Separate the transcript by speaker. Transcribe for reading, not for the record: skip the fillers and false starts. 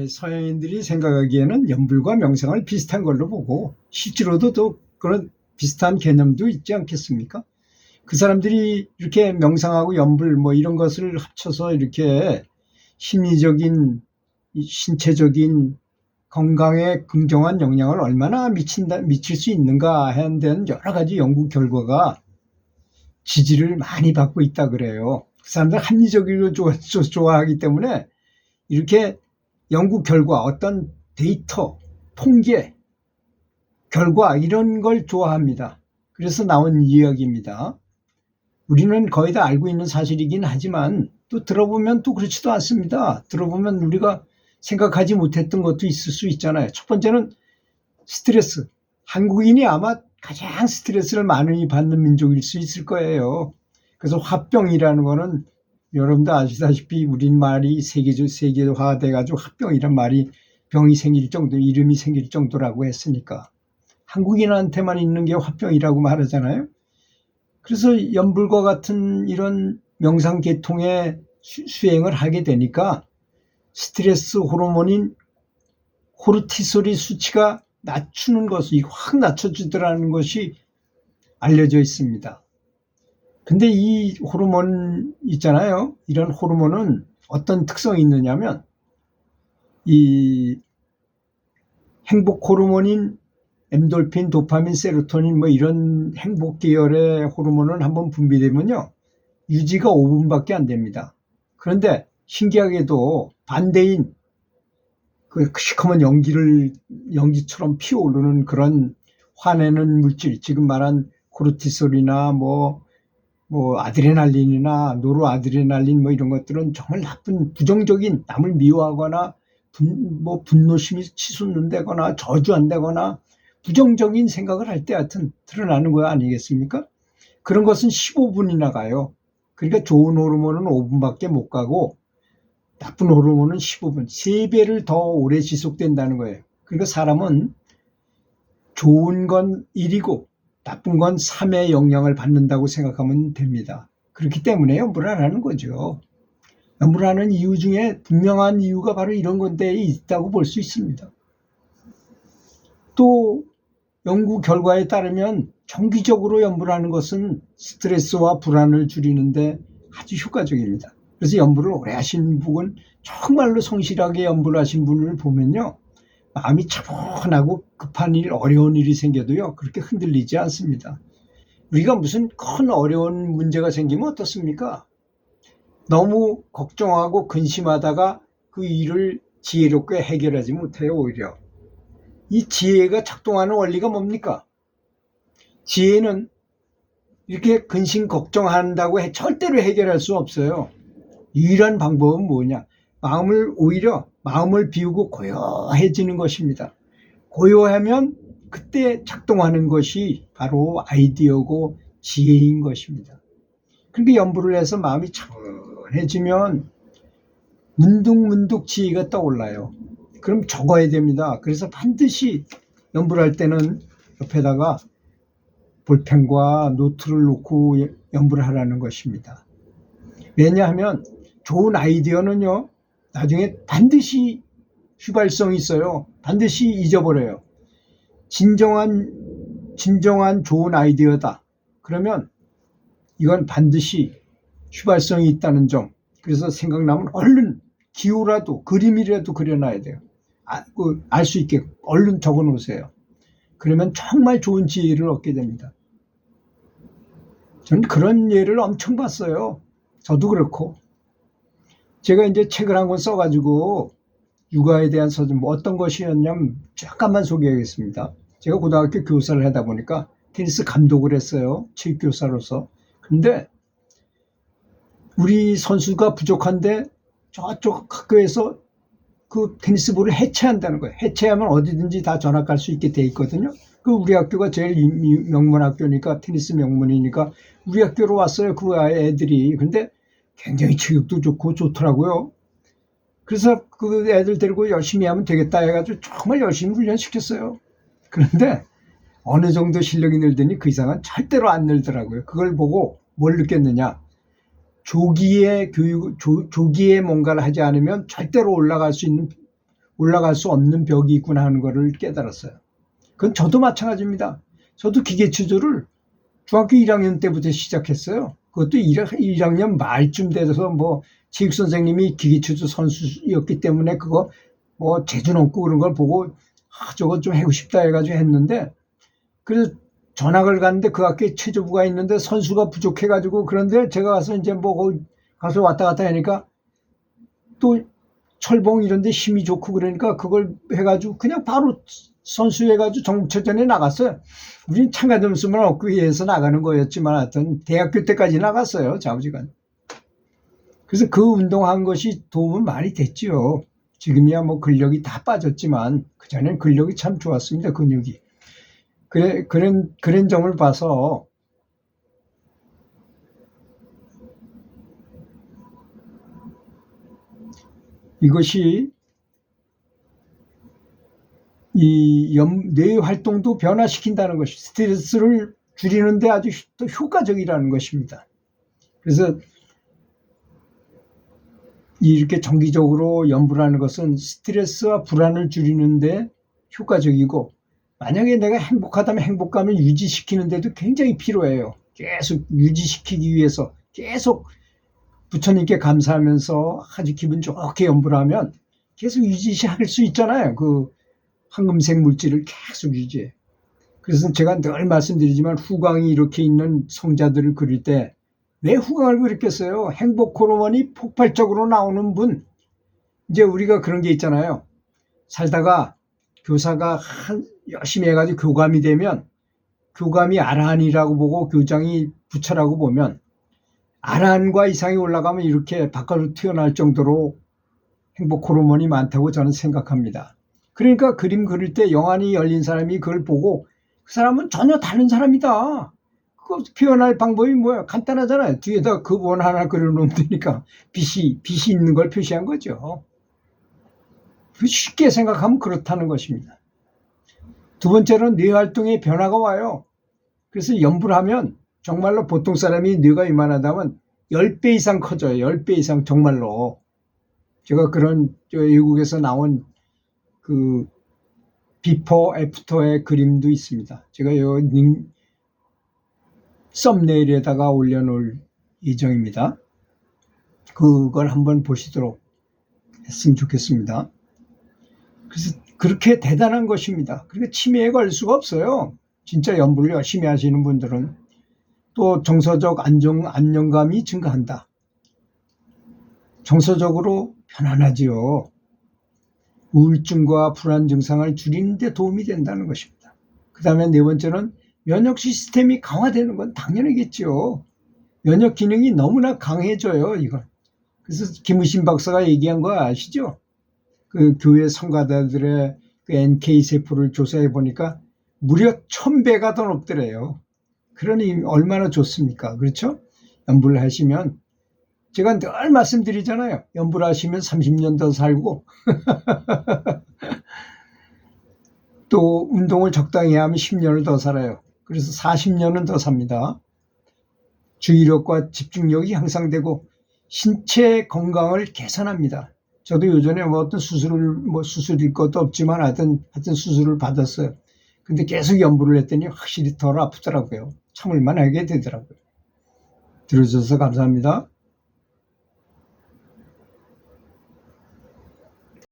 Speaker 1: 서양인들이 생각하기에는 연불과 명상을 비슷한 걸로 보고 실제로도 또 그런 비슷한 개념도 있지 않겠습니까? 그 사람들이 이렇게 명상하고 연불 뭐 이런 것을 합쳐서 이렇게 심리적인, 신체적인 건강에 긍정한 영향을 얼마나 미칠 수 있는가 하는 데는 여러 가지 연구 결과가 지지를 많이 받고 있다 그래요. 그 사람들 합리적으로 좋아하기 때문에 이렇게 연구 결과, 어떤 데이터, 통계, 결과 이런 걸 좋아합니다. 그래서 나온 이야기입니다. 우리는 거의 다 알고 있는 사실이긴 하지만 또 들어보면 또 그렇지도 않습니다. 들어보면 우리가 생각하지 못했던 것도 있을 수 있잖아요. 첫 번째는 스트레스. 한국인이 아마 가장 스트레스를 많이 받는 민족일 수 있을 거예요. 그래서 화병이라는 거는 여러분도 아시다시피 우리말이 세계화돼가지고 화병이란 말이 병이 생길 정도, 이름이 생길 정도라고 했으니까 한국인한테만 있는 게 화병이라고 말하잖아요. 그래서 연불과 같은 이런 명상 계통의 수행을 하게 되니까 스트레스 호르몬인 코르티솔의 수치가 낮추는 것이 확 낮춰지더라는 것이 알려져 있습니다. 근데 이 호르몬 있잖아요. 이런 호르몬은 어떤 특성이 있느냐면 이 행복 호르몬인 엔돌핀, 도파민, 세로토닌 뭐 이런 행복 계열의 호르몬은 한번 분비되면요. 유지가 5분밖에 안 됩니다. 그런데 신기하게도 반대인 그 시커먼 연기처럼 피어오르는 그런 화내는 물질, 지금 말한 코르티솔이나 뭐 아드레날린이나 노르아드레날린 뭐 이런 것들은 정말 나쁜 부정적인, 남을 미워하거나 분노심이 치솟는다거나 저주한다거나 부정적인 생각을 할 때 하여튼 드러나는 거 아니겠습니까? 그런 것은 15분이나 가요. 그러니까 좋은 호르몬은 5분밖에 못 가고 나쁜 호르몬은 15분, 3배를 더 오래 지속된다는 거예요. 그러니까 사람은 좋은 건 1이고 나쁜 건 3의 영향을 받는다고 생각하면 됩니다. 그렇기 때문에 연불을 하는 거죠. 연불을 하는 이유 중에 분명한 이유가 바로 이런 건데 있다고 볼 수 있습니다. 또 연구 결과에 따르면 정기적으로 연불하는 것은 스트레스와 불안을 줄이는데 아주 효과적입니다. 그래서 연불을 오래 하신 분은 정말로 성실하게 연불을 하신 분을 보면요. 마음이 차분하고 급한 일, 어려운 일이 생겨도요. 그렇게 흔들리지 않습니다. 우리가 무슨 큰 어려운 문제가 생기면 어떻습니까? 너무 걱정하고 근심하다가 그 일을 지혜롭게 해결하지 못해요. 오히려. 이 지혜가 작동하는 원리가 뭡니까? 지혜는 이렇게 근심 걱정한다고 절대로 해결할 수 없어요. 유일한 방법은 뭐냐? 오히려 마음을 비우고 고요해지는 것입니다. 고요하면 그때 작동하는 것이 바로 아이디어고 지혜인 것입니다. 그렇게 연불을 해서 마음이 차분해지면 문득문득 지혜가 떠올라요. 그럼 적어야 됩니다. 그래서 반드시 연불할 때는 옆에다가 볼펜과 노트를 놓고 연불을 하라는 것입니다. 왜냐하면 좋은 아이디어는요, 나중에 반드시 휘발성이 있어요. 반드시 잊어버려요. 진정한 좋은 아이디어다. 그러면 이건 반드시 휘발성이 있다는 점. 그래서 생각나면 얼른 기호라도 그림이라도 그려놔야 돼요. 알 수 있게 얼른 적어 놓으세요. 그러면 정말 좋은 지혜를 얻게 됩니다. 저는 그런 예를 엄청 봤어요. 저도 그렇고. 제가 이제 책을 한 권 써가지고 육아에 대한 서점, 어떤 것이었냐면 잠깐만 소개하겠습니다. 제가 고등학교 교사를 하다 보니까 테니스 감독을 했어요. 체육교사로서. 근데 우리 선수가 부족한데 저쪽 학교에서 그 테니스부를 해체한다는 거예요. 해체하면 어디든지 다 전학갈 수 있게 돼 있거든요. 그 우리 학교가 제일 명문 학교니까, 테니스 명문이니까 우리 학교로 왔어요. 그 애들이. 근데 굉장히 체격도 좋고 좋더라고요. 그래서 그 애들 데리고 열심히 하면 되겠다 해가지고 정말 열심히 훈련시켰어요. 그런데 어느 정도 실력이 늘더니 그 이상은 절대로 안 늘더라고요. 그걸 보고 뭘 느꼈느냐. 조기에 뭔가를 하지 않으면 절대로 올라갈 수 있는 올라갈 수 없는 벽이 있구나 하는 것을 깨달았어요. 그건 저도 마찬가지입니다. 저도 기계추조를 중학교 1학년 때부터 시작했어요. 그것도 1학년 말쯤 돼서 뭐 체육선생님이 기계추조 선수였기 때문에 그거 뭐 재주 넘고 그런 걸 보고 저거 좀 하고 싶다 해가지고 했는데, 그래서 전학을 갔는데 그 학교에 체조부가 있는데 선수가 부족해가지고, 그런데 제가 가서 이제 뭐 거기 가서 왔다 갔다 하니까 또 철봉 이런 데 힘이 좋고 그러니까 그걸 해가지고 그냥 바로 선수해가지고 전국체전에 나갔어요. 우린 참가 점수만 얻기 위해서 나가는 거였지만 하여튼 대학교 때까지 나갔어요, 좌우지간. 그래서 그 운동한 것이 도움은 많이 됐지요. 지금이야 뭐 근력이 다 빠졌지만 그전엔 근력이 참 좋았습니다, 근육이. 그런 점을 봐서 이것이 뇌 활동도 변화시킨다는 것이 스트레스를 줄이는데 아주 효과적이라는 것입니다. 그래서 이렇게 정기적으로 연불 하는 것은 스트레스와 불안을 줄이는데 효과적이고, 만약에 내가 행복하다면 행복감을 유지시키는데도 굉장히 필요해요. 계속 유지시키기 위해서 계속 부처님께 감사하면서 아주 기분 좋게 연불하면 계속 유지할 수 있잖아요. 그 황금색 물질을 계속 유지해. 그래서 제가 늘 말씀드리지만 후광이 이렇게 있는 성자들을 그릴 때 왜 후광을 그렸겠어요? 행복 호르몬이 폭발적으로 나오는 분. 이제 우리가 그런 게 있잖아요. 살다가 교사가 열심히 해가지고 교감이 되면, 교감이 아라한이라고 보고 교장이 부처라고 보면, 아라한과 이상이 올라가면 이렇게 바깥으로 튀어나올 정도로 행복 호르몬이 많다고 저는 생각합니다. 그러니까 그림 그릴 때 영안이 열린 사람이 그걸 보고 그 사람은 전혀 다른 사람이다. 그 표현할 방법이 뭐야? 간단하잖아요. 뒤에다 원 하나 그려놓으면 되니까 빛이 있는 걸 표시한 거죠. 쉽게 생각하면 그렇다는 것입니다. 두 번째로는 뇌 활동에 변화가 와요. 그래서 연불하면 정말로 보통 사람이 뇌가 이만하다면 10배 이상 커져요. 10배 이상 정말로. 제가 그런 외국에서 나온 그 비포 애프터의 그림도 있습니다. 제가 여기 썸네일에다가 올려놓을 예정입니다. 그걸 한번 보시도록 했으면 좋겠습니다. 그래서 그렇게 대단한 것입니다. 그러니까 치매에 걸 수가 없어요. 진짜 연불을 열심히 하시는 분들은. 또 정서적 안정감이 증가한다. 정서적으로 편안하지요. 우울증과 불안 증상을 줄이는 데 도움이 된다는 것입니다. 그 다음에 네 번째는 면역 시스템이 강화되는 건 당연하겠죠. 면역 기능이 너무나 강해져요, 이건. 그래서 김우신 박사가 얘기한 거 아시죠? 그 교회 성가대들의 그 NK 세포를 조사해 보니까 무려 1000배가 더 높더래요. 그러니 얼마나 좋습니까? 그렇죠? 연불 하시면, 제가 늘 말씀드리잖아요. 연불 하시면 30년 더 살고 또 운동을 적당히 하면 10년을 더 살아요. 그래서 40년은 더 삽니다. 주의력과 집중력이 향상되고 신체 건강을 개선합니다. 저도 요전에 어떤 수술일 것도 없지만 하여튼 수술을 받았어요. 근데 계속 연불을 했더니 확실히 덜 아프더라고요. 참을만 하게 되더라고요. 들어주셔서 감사합니다.